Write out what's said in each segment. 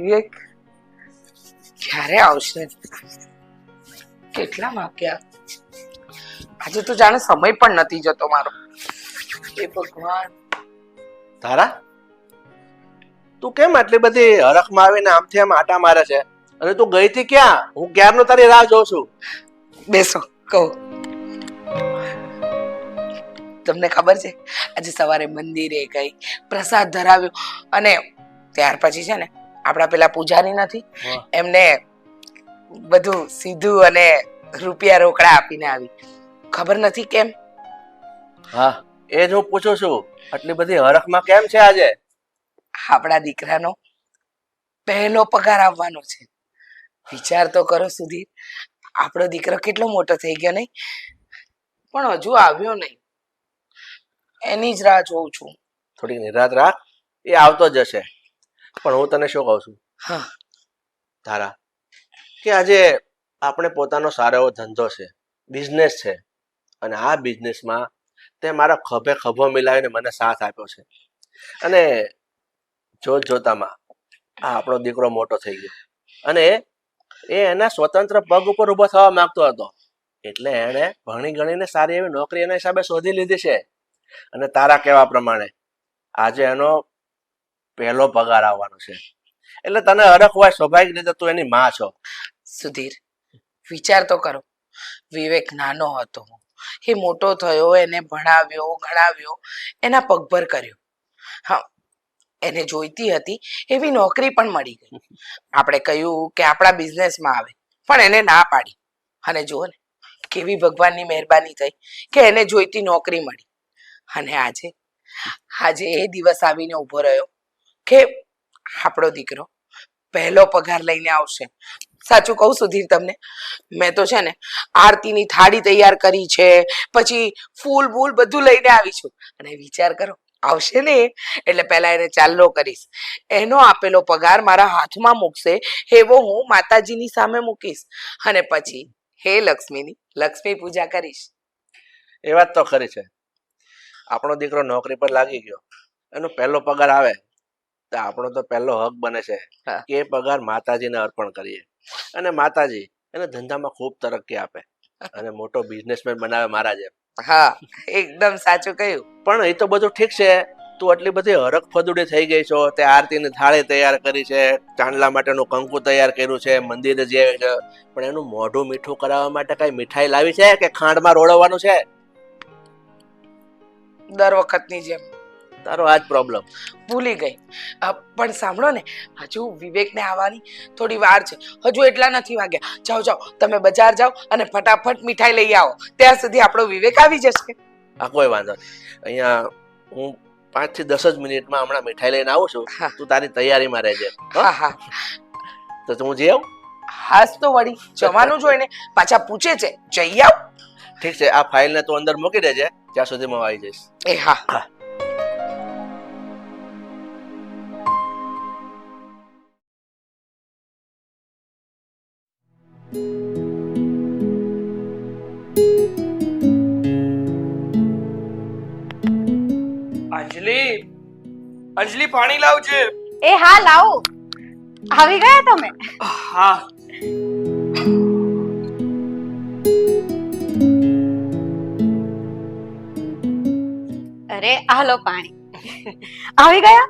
વિવેક ક્યારે આવશે? કેટલા વાગ્યા? આજે તો જાણે સમય પણ નથી જતો મારો. એ ભગવાન. તારા તું કેમ આટલી બધી હરખમાં આવીને આમથી આમ આટા મારે છે? અને તું ગઈ હતી ક્યાં? હું ક્યારનો તારી રાહ જોઉં છું. બેસો, કહું. તમને ખબર છે, આજે સવારે મંદિરે ગઈ, પ્રસાદ ધરાવ્યો, અને ત્યાર પછી છે ને આપણા પેલા પૂજારી નથી, એમને બધું સીધું અને રૂપિયા રોકડા આપીને આવી. ખબર નથી કેમ? હા, એ જ હું પૂછું છું, આટલી બધી હરખમાં કેમ છે આજે? આપણા દીકરાનો પહેલો પગાર આવવાનો છે. વિચાર તો કરો સુધીર, આપણો દીકરો કેટલો મોટો થઈ ગયો નહીં, પણ હજુ આવ્યો નહીં. એની જ રાહ જોઉં છું. થોડી નિરાત રાખ, એ આવતો જ હશે. પણ હું તને શું કહું છું તારા, કે આજે આપણે પોતાનો સારો એવો ધંધો છે, બિઝનેસ છે, અને આ બિઝનેસમાં તે મારા ખભે ખભો મિલાવીને મને સાથ આપ્યો છે. અને જોતામાં આ આપણો દીકરો મોટો થઈ ગયો, અને એ એના સ્વતંત્ર પગ ઉપર ઉભો થવા માંગતો હતો. એટલે એણે ભણી ગણીને સારી એવી નોકરી એના હિસાબે શોધી લીધી છે. અને તારા કહેવા પ્રમાણે આજે એનો પહેલો પગાર આવવાનો છે. એટલે તને હરખ હોય, સ્વાભાવિક રીતે તું એની માં છો. સુધીર, વિચાર તો કરો. વિવેક નાનો હતો, એ મોટો થયો, એને ભણાવ્યો, ગણાવ્યો, એના પગભર કર્યો. હા, એને જોઈતી હતી એવી નોકરી પણ મળી ગઈ. આપણે કહ્યું કે આપણા બિઝનેસમાં આવે, પણ એને ના પાડી. અને જુઓ ને કેવી ભગવાનની મહેરબાની થઈ કે એને જોઈતી નોકરી મળી. અને આજે એ દિવસ આવીને ઉભો રહ્યો કે આપણો દીકરો પહેલો પગાર લઈને આવશે. સાચું કહું સુધીર તમને, મેં તો છે ને આરતીની થાળી તૈયાર કરી છે, પછી ફૂલ બૂલ બધું લઈને આવી છું. અને વિચાર કરો, આવશે ને એટલે પહેલા એને ચાલ્લો કરીશ, એનો આપેલો પગાર મારા હાથમાં મૂકશે એવો હું માતાજીની સામે મૂકીશ, અને પછી હે લક્ષ્મી પૂજા કરીશ. એ વાત તો ખરી છે. આપણો દીકરો નોકરી પર લાગી ગયો, એનો પહેલો પગાર આવે તો આપણો તો પહેલો હક બને છે કે એ પગાર માતાજીને અર્પણ કરીએ, અને માતાજી એને ધંધામાં ખૂબ તરક્કી આપે અને મોટો બિઝનેસમેન બનાવે મારા જેમ. હા, એકદમ સાચું કહ્યું. પણ એ તો બધું ઠીક છે, તું આટલી બધી હરખ ફદુડી થઈ ગઈ છો, તે આરતીની થાળી તૈયાર કરી છે, ચાંદલા માટેનું કંકુ તૈયાર કર્યું છે, મંદિરે જે છે, પણ એનું મોઢું મીઠું કરાવવા માટે કઈ મીઠાઈ લાવી છે કે ખાંડમાં રોળવાનું છે? દર વખતની જેમ. તારો આ જ પ્રોબ્લેમ. ભૂલી ગઈ. પણ સાંભળો ને, હજુ વિવેકને આવવાની થોડી વાર છે, હજુ એટલા નથી વાગ્યા. જાઓ તમે બજાર જાઓ અને ફટાફટ મીઠાઈ લઈ આવો, ત્યાં સુધી આપણો વિવેક આવી જશે. આ કોઈ વાંધો નહીં, અહીંયા હું 5 થી 10 જ મિનિટમાં હમણાં મીઠાઈ લઈને આવું છું. તું તારી તૈયારીમાં રહેજે. હા. તો હું જઈ આવું? હાસ તો વળી, જવાનું જોઈને પાછા પૂછે છે, જઈ આવ. ઠીક છે, આ ફાઇલને તું અંદર મૂકી દેજે, ત્યાં સુધી હું આવી જઈશ. એ હા. અંજલિ પાણી લાવજે. એ હા, લાવું. આવી ગયા તમે? હા. અરે આ લો પાણી. આવી ગયા?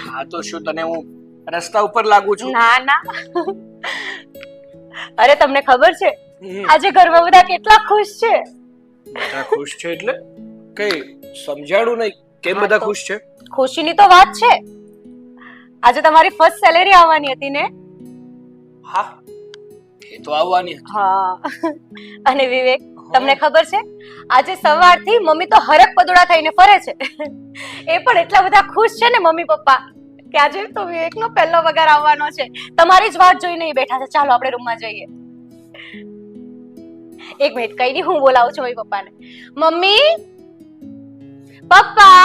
હા તો શું તને હું રસ્તા ઉપર લાગુ છું? ના. અરે તમને ખબર છે આજે ઘરમાં બધા કેટલા ખુશ છે? બધા ખુશ છે એટલે કઈ સમજાડું નહીં, કેમ બધા ખુશ છે? ખુશીની તો વાત છે, આજે તમારી ફર્સ્ટ સેલેરી આવવાની હતી ને? હા, એ તો આવવાની હતી. હા. અને વિવેક, તમને ખબર છે આજે સવારથી મમ્મી તો હરખ પદોડા થઈને ફરે છે. એ પણ એટલા બધા ખુશ છે ને મમ્મી પપ્પા, કે આજે તો વિવેકનો પહેલો પગાર આવવાનો છે. તમારી જ વાત જોઈને બેઠા છે. ચાલો આપણે રૂમમાં જઈએ. એક મિનિટ, કઈ નહીં, હું બોલાવું છું મમ્મી પપ્પાને. મમ્મી પપ્પા,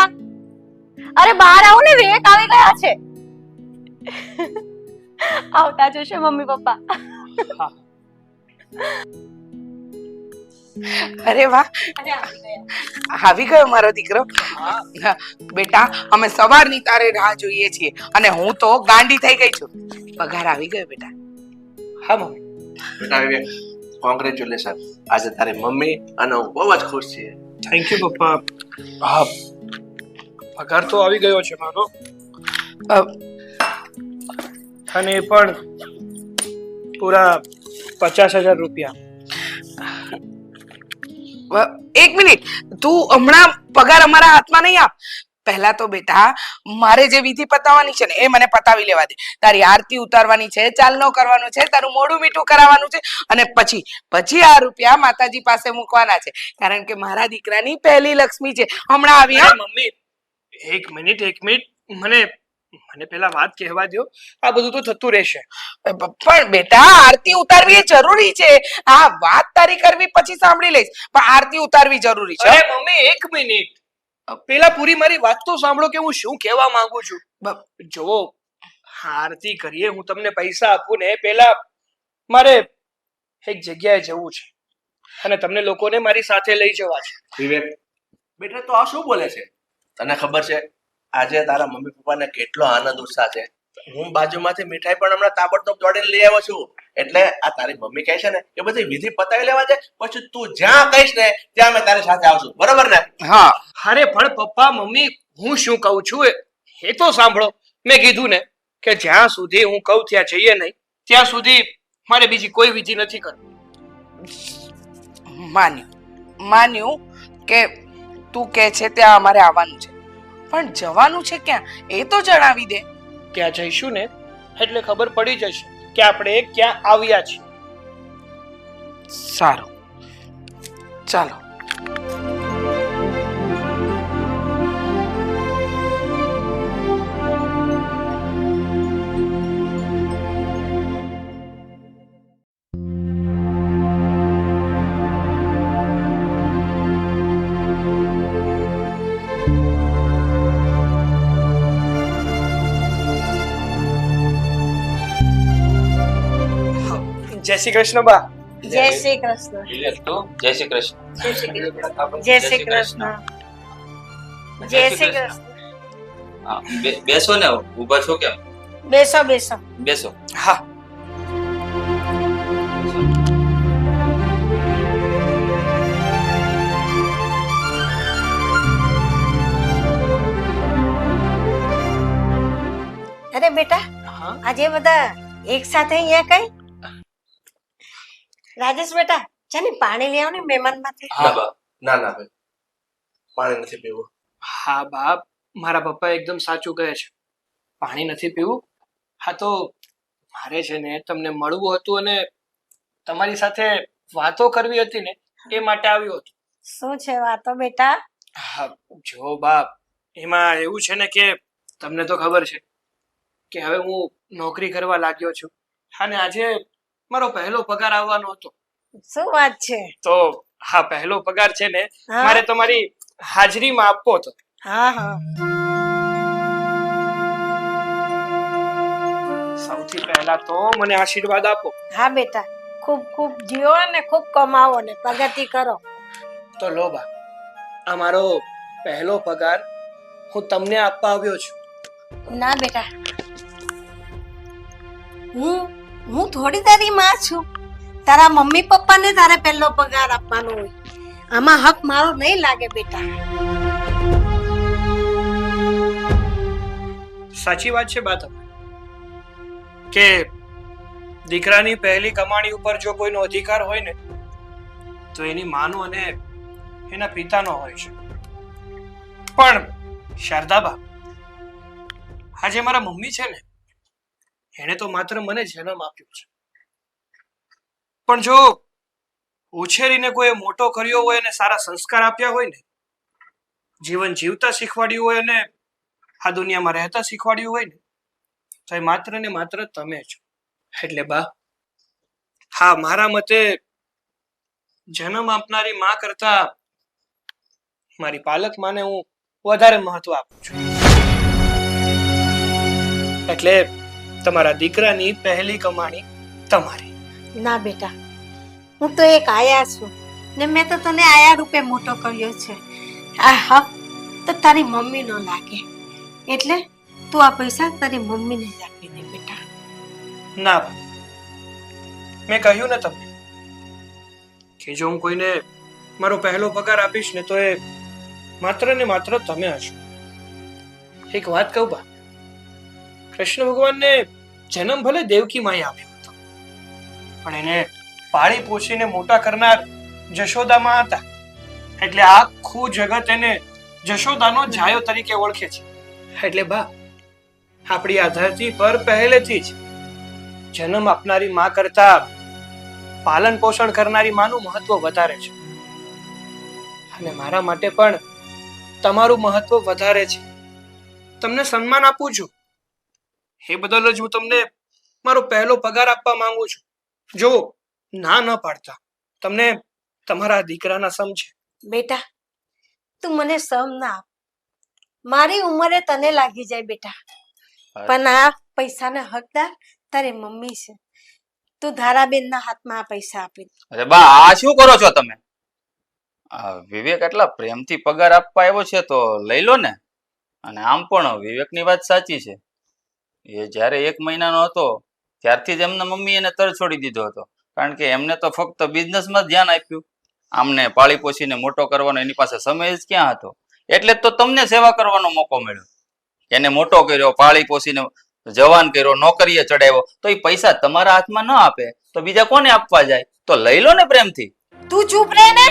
અરે બહાર આવો ને, વિવેક આવી ગયા છે. આવતા જશે મમ્મી પપ્પા. અરે વાહ, અને આવી ગયા. આવી ગયો મારો દીકરો. હા હા, બેટા અમે સવારની તારે રાહ જોઈએ છીએ અને હું તો ગાંડી થઈ ગઈ છું. પગાર આવી ગયો બેટા. હા મમ્મી. બેટા વિવેક, કોંગ્રેચ્યુલેશન. આજે તારી મમ્મી અને હું બહુ જ ખુશ છીએ. થેન્ક યુ પપ્પા. હા પગાર તો આવી ગયો છે મારો, અ, અને એ પણ પૂરા 50,000 રૂપિયા. એક મિનિટ, તું હમણાં પગાર અમારા હાથમાં નહીં આપ. પહેલા તો બેટા મારે જે વિધિ પતાવવાની છે ને એ મને પતાવી લેવા દે. તારી આરતી ઉતારવાની છે, ચાલનો કરવાનો છે, તારું મોઢું મીઠું કરાવવાનું છે, અને પછી આ રૂપિયા માતાજી પાસે મૂકવાના છે, કારણ કે મારા દીકરાની પહેલી લક્ષ્મી છે. હમણાં આવી. અરે મમ્મી, એક મિનિટ, મને મને પેલા વાત કહેવા દો. આ બધું તો થતું રહેશે. પણ બેટા આરતી ઉતારવી એ જરૂરી છે. આ વાત તારી કરવી પછી સાંભળી લઈશ, પણ આરતી ઉતારવી જરૂરી છે. અરે મમ્મી, એક મિનિટ, પેલા પૂરી મારી વાત તો સાંભળો કે હું શું કહેવા માંગુ છું. જો આરતી કરીએ, હું તમને પૈસા આપું ને, પેલા મારે એક જગ્યાએ જવું છે અને તમને લોકોને મારી સાથે લઈ જવા છે. વિવેક, બેટા તો આ શું બોલે છે? તને ખબર છે આજે તારા મમ્મી પપ્પાને કેટલો આનંદ ઉત્સાહ છે? હું બાજુમાંથી મીઠાઈ પણ હમણાં તાબડતોબ દોડીને લઈ આવ્યો છું. એટલે આ તારી મમ્મી કહે છે ને કે બધી વિધિ પતાવી લેવા દે, પછી તું જ્યાં કહીશ ને ત્યાં અમે તારી સાથે આવશું, બરોબર ને? હા, અરે પણ પપ્પા મમ્મી, હું શું કહું છું એ તો સાંભળો. મેં કીધું ને કે જ્યાં સુધી હું કહું ત્યાં જઈએ નહીં, ત્યાં સુધી મારે બીજી કોઈ વિધિ નથી કરવી. માન્યું કે તું કે છે ત્યાં અમારે આવવાનું છે, પણ જવાનું છે ક્યાં એ તો જણાવી દે. ત્યાં જઈશું ને એટલે ખબર પડી જશે કે આપણે ક્યાં આવ્યા છીએ. સારું, ચાલો. જય શ્રી કૃષ્ણ બા. જય શ્રી કૃષ્ણ. વિવેક તો જય શ્રી કૃષ્ણ. જય શ્રી કૃષ્ણ. જય શ્રી કૃષ્ણ. જય શ્રી કૃષ્ણ. હા, બેસો ને, ઊભા છો કેમ? બેસો બેસો. બેસો. હા, અરે બેટા, હા આજે બધા એક સાથે અહીંયા કઈ? રાજેશ બેટા, ચાલ પાણી લઈ આવ ને મહેમાન માટે. હા બા. ના ના ભાઈ, પાણી નથી પીવું. હા બાપ, મારા પપ્પા એકદમ સાચું કહે છે, પાણી નથી પીવું. હા તો મારે છે ને તમને મળવું હતું અને તમારી સાથે વાતો કરવી હતી ને, એ માટે આવ્યો હતો. શું છે વાતો બેટા? હા જો બાપ, એમાં એવું છે ને કે તમને તો ખબર છે કે હવે હું નોકરી કરવા લાગ્યો છું અને આજે મારો પહેલો પગાર આવવાનો હતો. શું વાત છે? તો હા, પહેલો પગાર છે ને હા? મારે તમારી હાજરીમાં આપવો હતો. હા હા. સૌથી પહેલા તો મને આશીર્વાદ આપો. હા બેટા, ખૂબ ખૂબ જીવો અને ખૂબ કમાવો ને પ્રગતિ કરો. તો લો બા, આ મારો પહેલો પગાર હું તમને આપવા આવ્યો છું. ના બેટા, હું થોડી તારી માં છું. તારા મમ્મી પપ્પાને તારે પહેલો પગાર આપવાનો હોય. આમાં હક મારો નહીં લાગે બેટા. સાચી વાત છે બા તમે, કે દીકરાની પહેલી કમાણી ઉપર જો કોઈનો અધિકાર હોય ને તો એની માનો અને એના પિતાનો હોય છે. પણ શારદાબા, આજે મારા મમ્મી છે ને, એણે તો માત્ર મને જન્મ આપ્યો છે, પણ જો ઉછેરીને કોઈ મોટો કર્યો હોય અને સારા સંસ્કાર આપ્યા હોય ને, જીવન જીવતા શીખવાડ્યું હોય અને આ દુનિયામાં રહેતા શીખવાડ્યું હોય ને, તો એ માત્ર ને માત્ર તમે છો. એટલે બા, હા, મારા મતે જન્મ આપનારી માં કરતા મારી પાલક માને હું વધારે મહત્વ આપું છું. એટલે તમારા દીકરાની પહેલી કમાણી તમારી. ના બેટા, હું તો એક આયા છું ને મેં તો તને આયા રૂપે મોટો કર્યો છે. આ હક તો તારી મમ્મીનો લાગે, એટલે તું આ પૈસા તારી મમ્મીને જ આપી દે બેટા. ના બા, મેં કહ્યું ને તમને કે જો હું કોઈને મારો પહેલો પગાર આપીશ ને તો એ માત્ર ને માત્ર તમે હશો. એક વાત કહું બા, કૃષ્ણ ભગવાનને જન્મ ભલે દેવકી માએ આપ્યો હતો, પણ એને પાળી પોષીને મોટા કરનાર જશોદામાં હતા. એટલે આખું જગત એને જશોદાનો જાયો તરીકે ઓળખે છે. એટલે બા, આપણી આ ધરતી પર પહેલેથી જ જન્મ આપનારી માં કરતા પાલન પોષણ કરનારી માનું મહત્વ વધારે છે. અને મારા માટે પણ તમારું મહત્વ વધારે છે. તમને સન્માન આપું છું, એ બદલ જ હું તમને મારો પહેલો પગાર આપવા માંગુ છું. જો ના ન પાડતા, તમને તમારા દીકરાના સમ છે. બેટા તું મને સમ ના આપ, મારી ઉંમરે તને લાગી જાય બેટા, પણ આ પૈસાના હકદાર તારી મમ્મી છે. તું ધારાબેનના હાથમાં આ પૈસા આપી દે. અરે બા, આ શું કરો છો તમે? વિવેક એટલા પ્રેમથી પગાર આપવા આવ્યો છે તો લઈ લો ને. અને આમ પણ વિવેકની વાત સાચી છે. એ જ્યારે 1 મહિનાનો હતો ત્યારથી જ એમના મમ્મી એને તર છોડી દીધો હતો, કારણ કે એમને તો ફક્ત બિઝનેસમાં જ ધ્યાન આપ્યું. આમને પાળી પોષીને મોટો કરવાનો એની પાસે સમય જ ક્યાં હતો. એટલે જ તો તમને સેવા કરવાનો મોકો મળ્યો. એને મોટો કર્યો, પાળી પોષીને જવાન કર્યો, નોકરીએ ચડાવ્યો, તો એ પૈસા તમારા હાથમાં ન આપે તો બીજા કોને આપવા જાય? તો લઈ લો ને પ્રેમથી. તું ચૂપ રહે ને.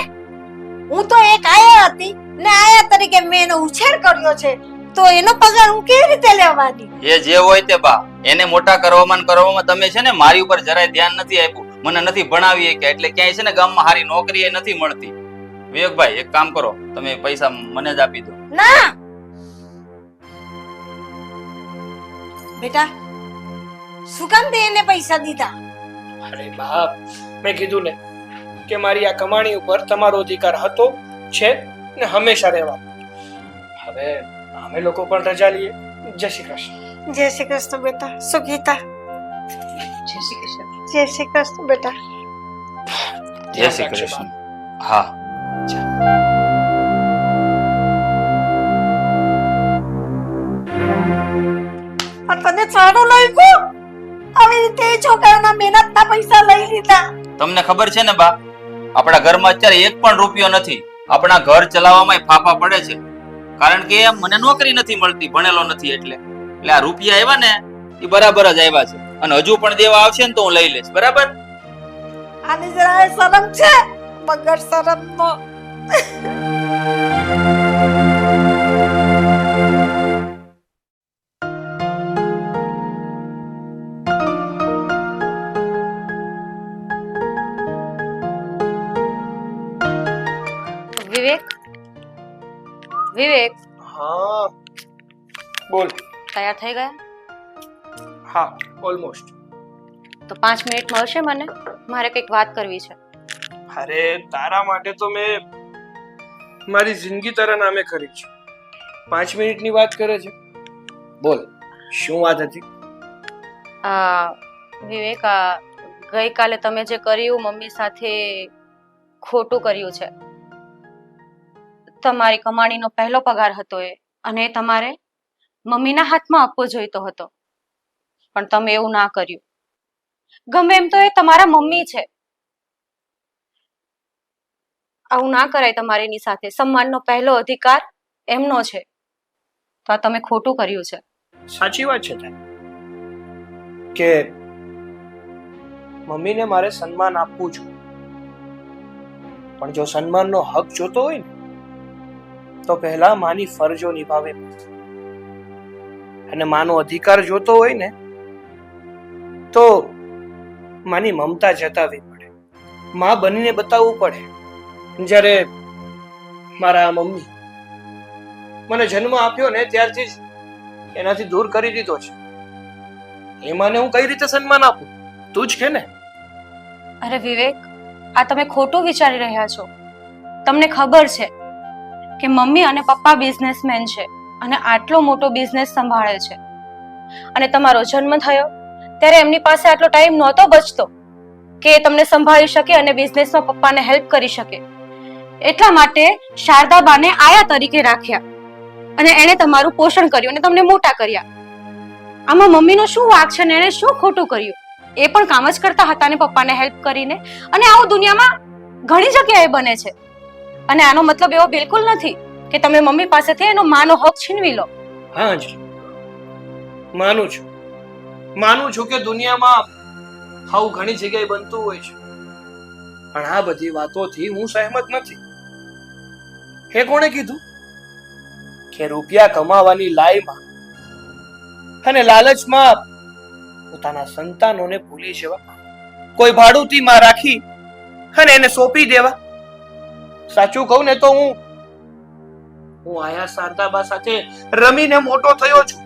હું તો એક આયા હતી ને આયા તરીકે મેં એનો ઉછેર કર્યો છે, તો એનો પગાર હું કેવી રીતે લેવાની? એ જે હોય તે બા, એને મોટા કરવામાં તમે છે ને મારી ઉપર જરાય ધ્યાન નથી આપ્યું. મને નથી ભણાવી કે એટલે ક્યાંય છે ને ગામમાં સારી નોકરી એ નથી મળતી. વિવેકભાઈ, એક કામ કરો, તમે પૈસા મને જ આપી દો. ના બેટા, શું કામ તે એને પૈસા દીધા? અરે બાપ, મેં કીધું ને કે મારી આ કમાણી ઉપર તમારો અધિકાર હતો, છે ને હંમેશા રહેવા. હવે અમે લોકો પણ રજા લઈએ. જય શ્રી કૃષ્ણ. જય શ્રી કૃષ્ણ બેટા. સુખીતા. જય શ્રી કૃષ્ણ. જય શ્રી કૃષ્ણ બેટા. જય શ્રી કૃષ્ણ. હા. તને સારું લાગ્યું? આવી રીતે છોકરાના મહેનતના પૈસા લઈ લીધા. તમને ખબર છે ને બા, આપણા ઘરમાં અત્યારે 1 પણ રૂપિયો નથી. આપણા ઘર ચલાવવામાં ફાફા પડે છે, કારણ કે મને નોકરી નથી મળતી, ભણેલો નથી. એટલે આ રૂપિયા આવ્યા ને એ બરાબર જ આવ્યા છે, અને હજુ પણ દેવા આવશે ને તો હું લઈ લઈશ. બરાબર? આની જરા શરમ છે, મગર શરમ નો. વિવેક, વિવેક, હા બોલ. તૈયાર થઈ ગયા? હા, ઓલમોસ્ટ. તો 5 મિનિટ મળશે મને? મારે કંઈક વાત કરવી છે. અરે તારા માટે તો મેં મારી જિંદગી તારા નામે કરી છે. 5 મિનિટની વાત કરે છે. બોલ, શું વાત હતી? વિવેક, ગઈકાલે તમે જે કર્યું મમ્મી સાથે, ખોટું કર્યું છે. તમારી કમાણીનો પહેલો પગાર હતો એ, અને તમારે મમ્મીના હાથમાં આપવો જોઈતો હતો, પણ તમે એવું ના કર્યું. ગમે એમ તો એ તમારા મમ્મી છે, આવું ના કરાય તમારીની સાથે. સન્માનનો પહેલો અધિકાર એમનો છે, તો આ તમે ખોટું કર્યું છે. સાચી વાત છે તારી કે મમ્મીને મારે સન્માન આપવું જોઈએ, પણ જો સન્માનનો હક જોતો હોય ને તો પહેલા માની ફરજો નિભાવે, અને માનો અધિકાર જોતો હોય ને તો માની મમતા જતાવવી પડે, માં બનીને બતાવવું પડે. જ્યારે મારા મમ્મી મને જન્મ આપ્યો ને ત્યારથી જ એનાથી દૂર કરી દીધો છે. એ માને હું કઈ રીતે સન્માન આપું? તું જ કે ને. અરે વિવેક, આ તમે ખોટું વિચારી રહ્યા છો. તમને ખબર છે કે મમ્મી અને પપ્પા બિઝનેસમેન છે, અને આટલો મોટો બિઝનેસ સંભાળે છે, અને તમારો જન્મ થયો ત્યારે એમની પાસે આટલો ટાઈમ નહોતો બચતો. કે એ તમને સંભાળી શકે અને બિઝનેસમાં પપ્પાને હેલ્પ કરી શકે. એટલા માટે શારદાબાને આયા તરીકે રાખ્યા અને એણે તમારું પોષણ કર્યું અને તમને મોટા કર્યા. આમાં મમ્મીનો શું વાંક છે ને એણે શું ખોટું કર્યું? એ પણ કામ જ કરતા હતા ને પપ્પાને હેલ્પ કરીને. અને આવું દુનિયામાં ઘણી જગ્યાએ બને છે. અને આનો મતલબ એવો બિલકુલ નથી કે તમે મમ્મી પાસેથી એનો માનો હક છીનવી લો. હા અંજલિ, માનું છું કે દુનિયામાં આવું ઘણી જગ્યાએ બનતું હોય છે, પણ આ બધી વાતોથી હું સહેમત નથી. હે કોણે કીધું કે રૂપિયા કમાવાની લાઈમાં અને લાલચમાં પોતાના સંતાનોને ભૂલી જવા, કોઈ ભાડુતીમાં રાખી અને એને સોંપી દેવા? સાચું કહું ને તો હું આયા શારદાબા સાથે રમીને મોટો થયો છું.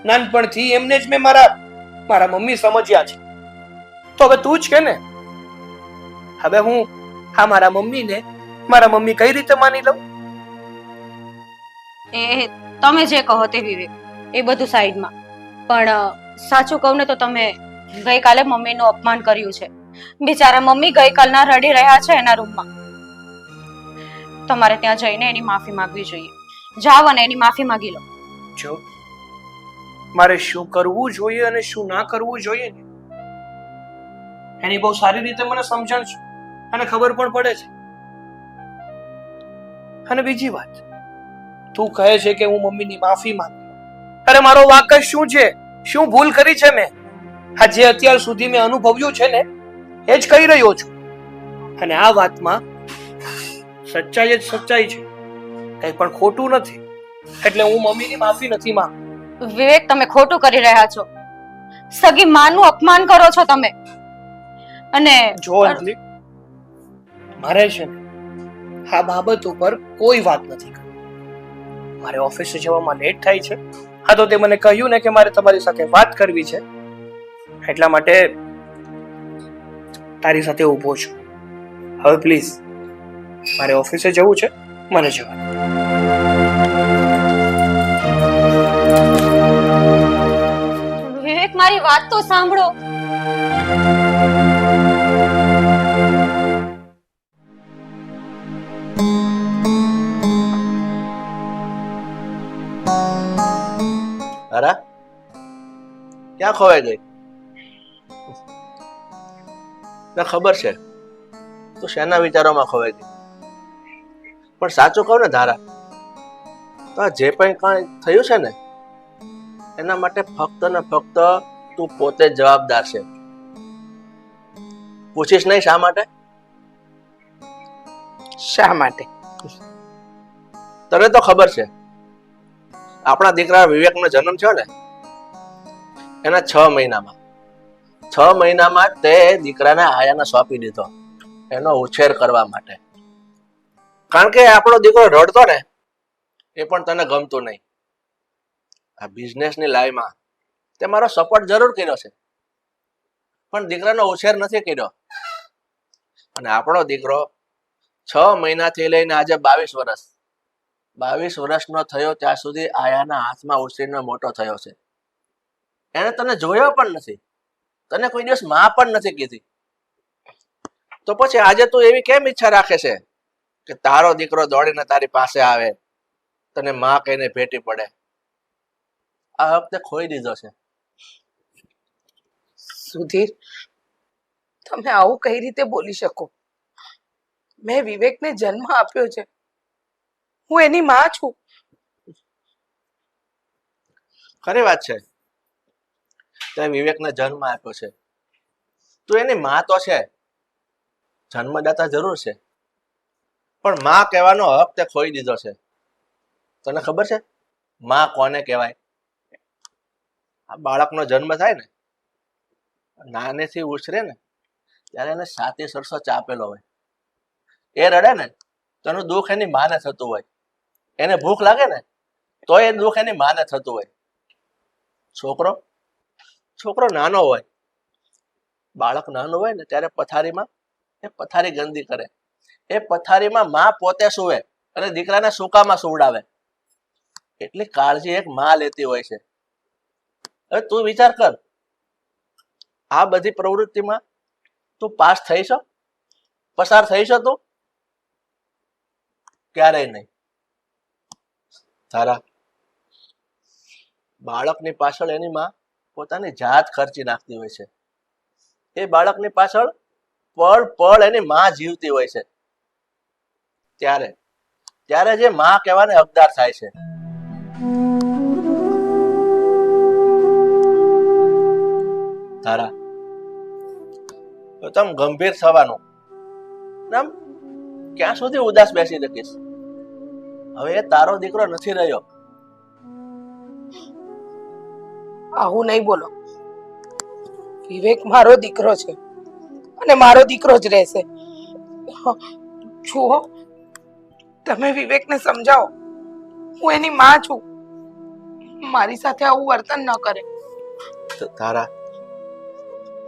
નાનપણથી એમને જ મેં મારા મમ્મી સમજ્યા છે. તો હવે તું જ કે ને, હવે હું મારા મમ્મી કઈ રીતે માની લઉં? એ તમે જે કહો તે વિવેક, એ બધું સાઈડમાં. પણ સાચું કહું ને તો તમે ગઈકાલે મમ્મીનું અપમાન કર્યું છે. બિચારા મમ્મી ગઈકાલના રડી રહ્યા છે એના રૂમમાં. તમારે ત્યાં જઈને એની માફી માંગવી જોઈએ. જાઓ અને એની માફી માંગી લો. જો મારે શું કરવું જોઈએ અને શું ના કરવું જોઈએ ને એની બહુ સારી રીતે મને સમજણ છે અને ખબર પણ પડે છે. અને બીજી વાત, તું કહે છે કે હું મમ્મીની માફી માંગુ. અરે મારો વાંક જ શું છે? શું ભૂલ કરી છે મેં? આ જે અત્યાર સુધી મેં અનુભવ્યું છે ને એ જ કહી રહ્યો છું. અને આ વાતમાં સચ્ચાઈ જ સચ્ચાઈ છે, કંઈ પણ ખોટું નથી. એટલે હું મમ્મીની માફી નથી માંગતો. વિવેક, તમે ખોટું કરી રહ્યા છો. સગી માનું અપમાન કરો છો તમે. અને જો અંજલિ, મારે છે ને આ બાબત ઉપર કોઈ વાત નથી કરવી. મારે ઓફિસે જવામાં લેટ થાય છે. હા, તો તે મને કહ્યું ને કે મારે તમારી સાથે વાત કરવી છે, એટલા માટે તારી સાથે ઊભો છું. હવે પ્લીઝ મારે ઓફિસે જવું છે, મને જવા દે. વિવેક, મારી વાત તો સાંભળો. તારા ક્યાં ખોવાઈ ગઈ? મને ખબર છે તું શેના વિચારોમાં ખોવાઈ ગઈ. પણ સાચું કહું ને ધારા, તો જે પણ કાંઈ થયું છે ને એના માટે ફક્ત ને ફક્ત તું પોતે જ જવાબદાર છે. પૂછીશ નહીં શા માટે? શા માટે? તને તો ખબર છે આપણા દીકરા વિવેકનો જન્મ થયો ને એના 6 મહિનામાં તે દીકરાને આયાને સોંપી દીધો એનો ઉછેર કરવા માટે. કારણ કે આપણો દીકરો રડતો ને એ પણ તને ગમતું નહીં. આ બિઝનેસની લાઈનમાં તે મારો સપોર્ટ જરૂર કર્યો છે, પણ દીકરાનો ઉછેર નથી કર્યો. અને આપણો દીકરો 6 મહિનાથી લઈને આજે 22 વર્ષનો થયો ત્યાં સુધી આયાના હાથમાં ઉછરીને મોટો થયો છે. એને તને જોયો પણ નથી, તને કોઈ દિવસ માં પણ નથી કીધી. તો પછી આજે તું એવી કેમ ઈચ્છા રાખે છે કે તારો દીકરો દોડીને તારી પાસે આવે, તને માં કહીને ભેટી પડે? આ વખતે ખોઈ દીધો છે. સુધીર, તમે આવું કઈ રીતે બોલી શકો? મેં વિવેકને જન્મ આપ્યો છે, હું એની માં છું. ખરી વાત છે, તે વિવેકને જન્મ આપ્યો છે, તું એની માં તો છે, જન્મદાતા જરૂર છે, પણ માં કહેવાનો હક તે ખોઈ દીધો છે. તને ખબર છે માં કોને કહેવાય? આ બાળકનો જન્મ થાય ને, નાનેથી ઉછરે ને ત્યારે એને 7 સરસો ચાપેલો હોય. એ રડે ને તો એનું દુઃખ એની માને થતું હોય, એને ભૂખ લાગે ને તો એ દુઃખ એની માને થતું હોય. છોકરો નાનો હોય, બાળક નાનું હોય ને ત્યારે પથારીમાં એ પથારી ગંદી કરે, એ પથારીમાં માં પોતે સૂવે અને દીકરાને સૂકામાં સુવડાવે. એટલી કાળજી એક માં લેતી હોય છે. હવે તું વિચાર કર, આ બધી પ્રવૃત્તિમાં તું પાસ થઈ છો? પસાર થઈ છો તું? ક્યારેય નહીં. તારા બાળકની પાછળ એની માં પોતાની જાત ખર્ચી નાખતી હોય છે. એ બાળકની પાછળ પળ પળ એની માં જીવતી હોય છે. ત્યારે ત્યારે જે માં કહેવાને હકદાર થાય છે. તારા તો તમ ગંભીર થવાનું આમ ક્યાં સુધી ઉદાસ બેસી શકીશ? હવે એ તારો દીકરો નથી રહ્યો. આવું નહીં બોલો. વિવેક મારો દીકરો છે અને મારો દીકરો જ રહેશે. જુઓ, તમે વિવેકને સમજાવો. હું એની માં છું. મારી સાથે આવું વર્તન ન કરે. તારા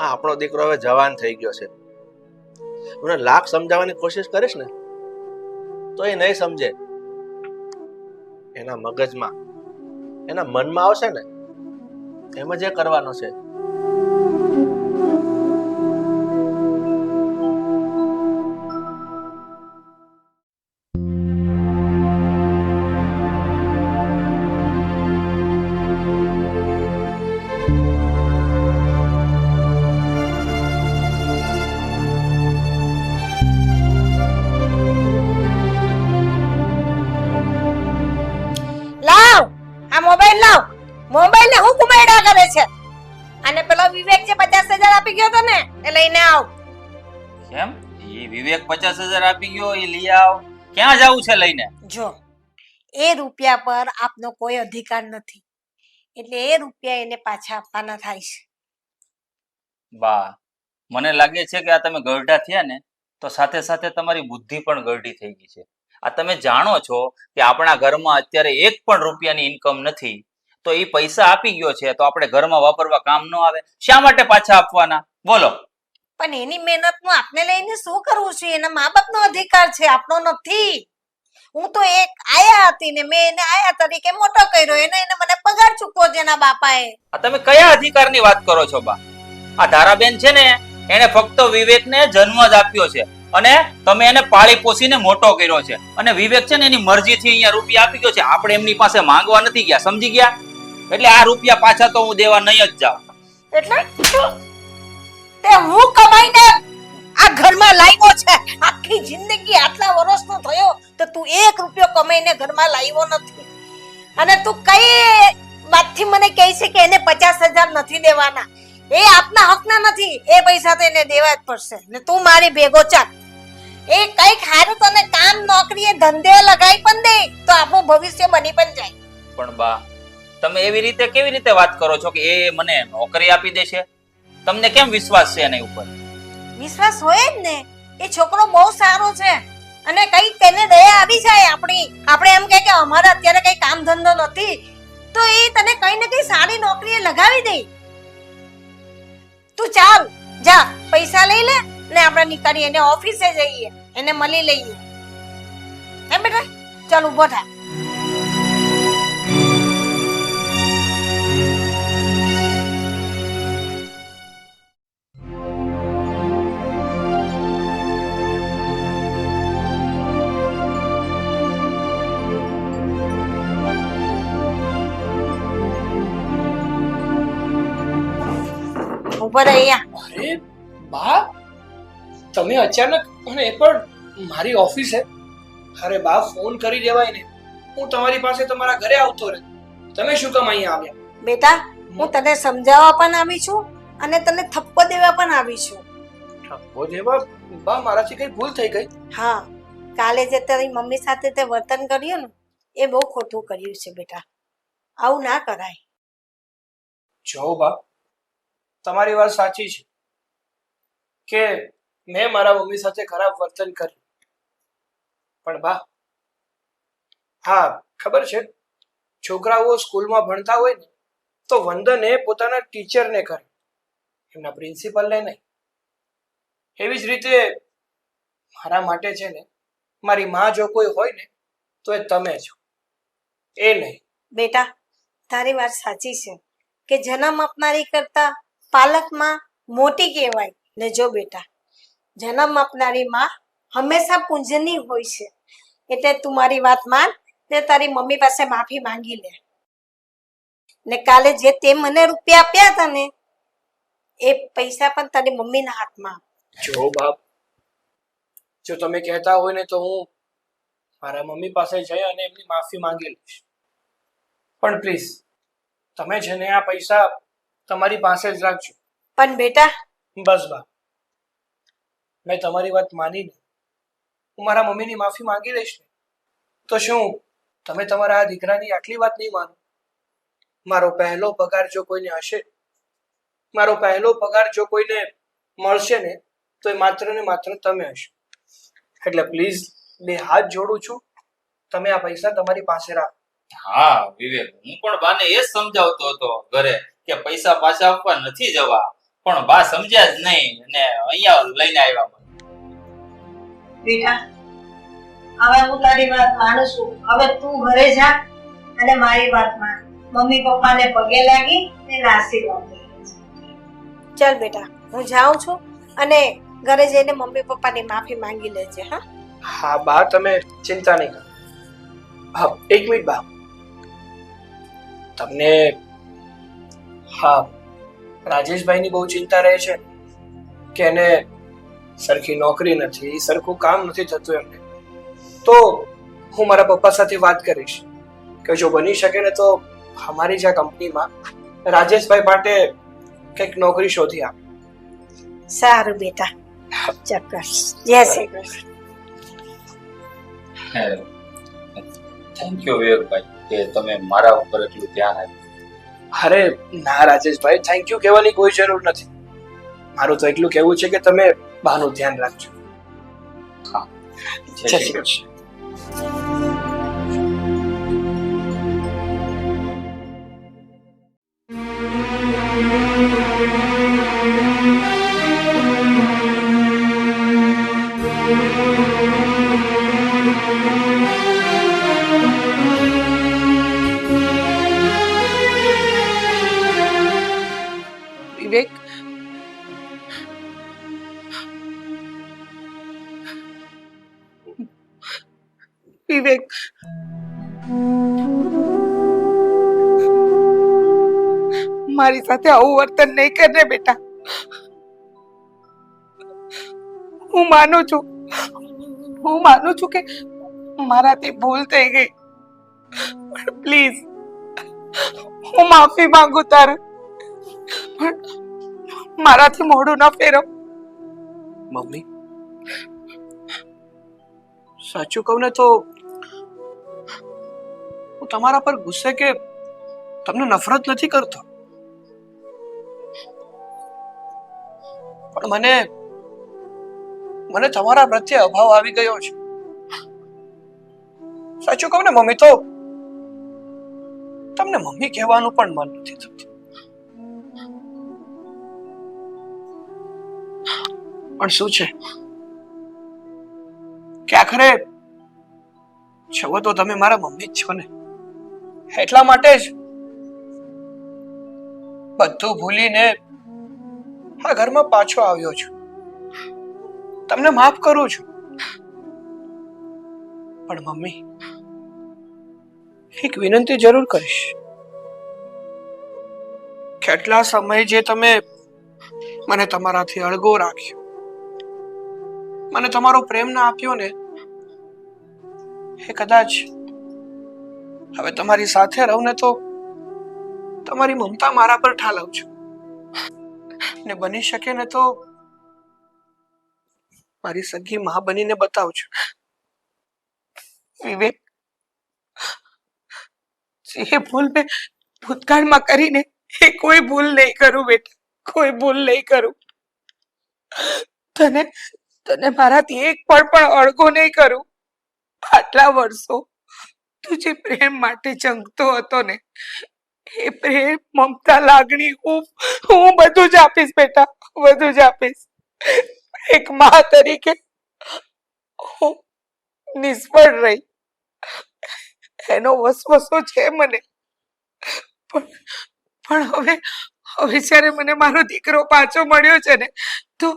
આ આપણો દીકરો હવે જવાન થઈ ગયો છે. મને લાખ સમજાવવાની કોશિશ કરીશ ને તો એ નહીં સમજે. એના મગજમાં એના મનમાં આવશે ને એમ જ એ કરવાનો છે. લાવ આ મોબાઈલ લાવ. મોબાઈલ ને હું કુમાડા કરે છે? અને પેલો વિવેક જે 50,000 આપી ગયો તો ને એ લઈને આવ. કેમ? એ વિવેક 50,000 આપી ગયો, એ લઈ આવ. ક્યાં જાવું છે લઈને? જો એ રૂપિયા પર આપનો કોઈ અધિકાર નથી, એટલે એ રૂપિયા એને પાછા આપવાના થાય છે. બા, મને લાગે છે કે આ તમે ગરઢા થયા ને તો સાથે સાથે તમારી બુદ્ધિ પણ ગરઢી થઈ ગઈ છે. આ તમે જાણો છો કે આપણા ઘરમાં અત્યારે એક પણ રૂપિયાની ઇન્કમ નથી, તો એ પૈસા આપી ગયો છે તો આપણે ઘરમાં વાપરવા કામ ન આવે. શા માટે પાછા આપવાના? બોલો. પણ એની મહેનત નું આપને લઈને શું કરવું છે? એના મા બાપ નો અધિકાર છે, આપણો નથી. હું તો એક આયા હતી ને મેં એને આયા તરીકે મોટો કર્યો, એને મને પગાર ચૂકવો છે એના બાપાએ. આ તમે કયા અધિકારની વાત કરો છો બા? આ ધારાબેન છે ને એને ફક્ત વિવેકને જન્મ જ આપ્યો છે અને તમે એને પાળી પોસીને મોટો કર્યો છે, અને વિવેક છે ને એની મરજીથી અહીંયા રૂપિયા આપી ગયો છે. આપણે એમની પાસે માંગવા નથી ગયા, સમજી ગયા? એટલે આ રૂપિયા પાછા તો હું દેવા નહીં જ જાઉં. એટલે તે હું કમાઈને આ ઘરમાં લાવ્યો છે. આખી જિંદગી આટલા વર્ષનો થયો તો તું 1 રૂપિયો કમાઈને ઘરમાં લાવ્યો નથી, અને તું કઈ વાતથી મને કહે છે કે એને 50,000 નથી દેવાના? એ આપના હકના નથી, એ પૈસા તો એને દેવા જ પડશે. ને તું મારી ભેગો ચાલ. એ કઈક હારું તને કામ નોકરી એ ધંધે લગાઈ પણ દે તો આપણું ભવિષ્ય બની પણ જાય. પણ બા, તમે એવી રીતે કેવી રીતે વાત કરો છો કે એ મને નોકરી આપી દેશે? તમને કેમ વિશ્વાસ છે એની ઉપર? વિશ્વાસ હોય જ ને. એ છોકરો બહુ સારો છે અને કઈક તેને દયા આવી જાય આપણી. આપણે એમ કહે કે અમારે અત્યારે કઈ કામ ધંધો નથી તો એ તને કઈ ને કઈ સારી નોકરીએ લગાવી દે. તું ચાલ જા, પૈસા લઈ લે ને આપણે નીકળીએ, એને ઓફિસે જઈએ, એને મળી લઈએ. એમ બેટા ચાલ ઉભો થા. ઉપર અહીંયા. અરે બા, તમે અચાનક, અને એ પણ મારી ઓફિસે? અરે બા, ફોન કરી દેવાય ને, હું તમારી પાસે તમારા ઘરે આવતો રહે. તમે શું કામ અહીંયા આવ્યા? બેટા હું તને સમજાવવા પણ આવી છું અને તને થપ્પો દેવા પણ આવી છું. ઠપકો દેવા? બા, મારાથી કઈ ભૂલ થઈ ગઈ? હા, કાલે જે તારી મમ્મી સાથે તે વર્તન કર્યું ને એ બહુ ખોટું કર્યું છે બેટા. આવું ના કરાય. જો બા, તમારી વાત સાચી છે કે મેં મારા મમ્મી સાથે ખરાબ વર્તન કર્યું. પણ બા, હા ખબર છે, છોકરાઓ સ્કૂલમાં ભણતા હોય ને તો વંદન એ પોતાના ટીચરને કરે, એમના પ્રિન્સિપલને નહીં. એવી જ રીતે મારા માટે છે ને મારી માં જો કોઈ હોય ને તો એ તમે છો, એ નહીં. બેટા તારી વાત સાચી છે કે જન્મ આપનારી કરતા પાલકમાં મોટી કહેવાય. ને જો બેટા જન્મ આપનારી માં હંમેશા પૂજનીય હોય છે. એટલે તું મારી વાત માન ને તારી મમ્મી પાસે માફી માંગી લે. ને કાલે જે તે મને રૂપિયા આપ્યા હતા ને એ પૈસા પણ તારી મમ્મીના હાથમાં આપ. જો બાપ, જો તમે કહેતા હોય ને તો હું મારા મમ્મી પાસે જઈ અને એમની માફી માંગી લઈશ. પણ પ્લીઝ તમે છે ને આ પૈસા તમારી પાસે જ રાખજો. પણ બેટા બસ બાપ, મેં તમારી વાત માની નહીં. હું મારા મમ્મીની માફી માંગી લઈશ ને તો શું તમે તમારા આ દીકરાની આટલી વાત નહીં માનો? મારો પહેલો પગાર જો કોઈને હશે, મારો પહેલો પગાર જો કોઈને મળશે ને તો એ માત્ર ને માત્ર તમે હશો. એટલે પ્લીઝ બે હાથ જોડું છું, તમે આ પૈસા તમારી પાસે રાખો. હા વિવેક, હું પણ બાને એ જ સમજાવતો હતો ઘરે કે પૈસા પાછા આપવા નથી જવા, પણ બા સમજ્યા જ નહીં અને અહીંયા લઈને આવ્યા મને. બેટા, હવે હું તારી વાત માનું છું. હવે તું ઘરે જા અને મારી વાત માન. મમ્મી પપ્પાને પગે લાગી ને આશીર્વાદ લે. ચાલ બેટા, હું જાઉં છું અને ઘરે જઈને મમ્મી પપ્પાની માફી માંગી લેજે. હા હા બા, તમે ચિંતા નહીં કરો. હા, એક મિનિટ બા, તમને હા રાજેશભાઈની બહુ ચિંતા રહે છે કે એને સરખી નોકરી નથી, સરખું કામ નથી થતું એમને. તો હું મારા પપ્પા સાથે વાત કરીશ કે જો બની શકે ને તો અમારી જ આ કંપનીમાં રાજેશભાઈ માટે કંઈક નોકરી શોધી આપ. સારું બેટા, ચોક્કસ. જય શ્રી કૃષ્ણ. થેન્ક યુ વિવેકભાઈ કે તમે મારા ઉપર એટલું ધ્યાન આપ્યું. અરે ના રાજેશભાઈ, થેન્ક યુ કહેવાની કોઈ જરૂર નથી. મારું તો એટલું કહેવું છે કે તમે બાનું ધ્યાન રાખજો. હા, જય શ્રી કૃષ્ણ. વિવેક, વિવેક, મારી સાથે આવું વર્તન નહીં કરને બેટા. હું માનું છું કે મારાથી ભૂલ થઈ ગઈ, પણ પ્લીઝ હું માફી માંગુ તારું, પણ મારાથી મોઢું ન ફેરવ. મમ્મી, સાચું કહું ને તો હું તમારા પર ગુસ્સે કે તમને નફરત નથી કરતો, પણ મને તમારા પ્રત્યે અભાવ આવી ગયો છે. સાચું કહું ને મમ્મી તો તમને મમ્મી કહેવાનું પણ મન નથી થતું. પણ શું છે કે આખરે છો તો તમે મારા મમ્મી જ છો ને, એટલા માટે જ બધું ભૂલીને આ ઘરમાં પાછો આવ્યો છું. તમને માફ કરું છું. પણ મમ્મી, એક વિનંતી જરૂર કરીશ. કેટલા સમય જે તમે મને તમારાથી અળગો રાખ્યો, મને તમારો પ્રેમ ના આપ્યો ને, એ કદાચ હવે તમારી સાથે રહું ને તો તમારી મમતા મારા પર ઠાલવજો ને બની શકે ને તો મારી સગી માં બનીને બતાવજો. વિવેક, જે ભૂલ મેં ભૂતકાળમાં કરીને એ કોઈ ભૂલ નહીં કરું બેટા, કોઈ ભૂલ નહીં કરું. તને મારાથી એક પળ પણ અળગો નહીં કરું. આટલા વર્ષો તું જે પ્રેમ માટે જંગતો હતો ને, એ પ્રેમ, મમતા, લાગણી હું બધું જ આપીશ બેટા, બધું જ આપીશ. એક મા તરીકે હું નિષ્ફળ રહી, એનો વસવસો છે મને, પણ હવે જ્યારે મને મારો દીકરો પાછો મળ્યો છે ને, તો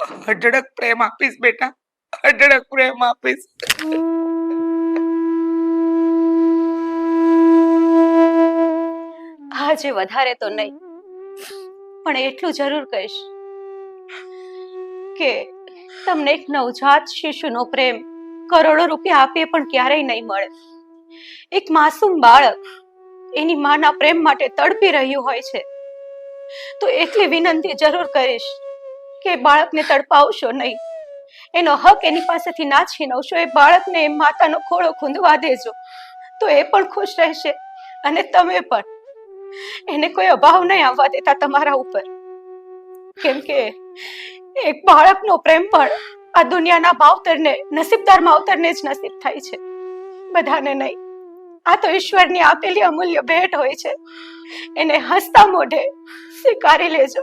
અઢળક પ્રેમ આપીશ બેટા, અઢળક પ્રેમ આપીશ. આજે વધારે તો નહીં, પણ એટલું જરૂર કહીશ કે તમને એક નવજાત શિશુનો પ્રેમ કરોડો રૂપિયા આપીએ પણ ક્યારેય નહીં મળે. એક માસૂમ બાળક એની માના પ્રેમ માટે તડપી રહ્યું હોય છે, તો એટલી વિનંતી જરૂર કરીશ કે બાળકને તડપાવશો નહીં, એનો હક એની પાસેથી ના છીનવશો. એ બાળકને એ માતાનો ખોળો ખૂંદવા દેજો, તો એ પણ ખુશ રહેશે અને તમે પણ. એને કોઈ અભાવ નહીં આવવા દેતા તમારા ઉપર, કેમ કે એક બાળકનો પ્રેમ પણ આ દુનિયાના માવતરને, નસીબદાર માવતરને જ નસીબ થાય છે, બધાને નહીં. આ તો ઈશ્વરની આપેલી અમૂલ્ય ભેટ હોય છે, એને હસતા મોઢે સ્વીકારી લેજો.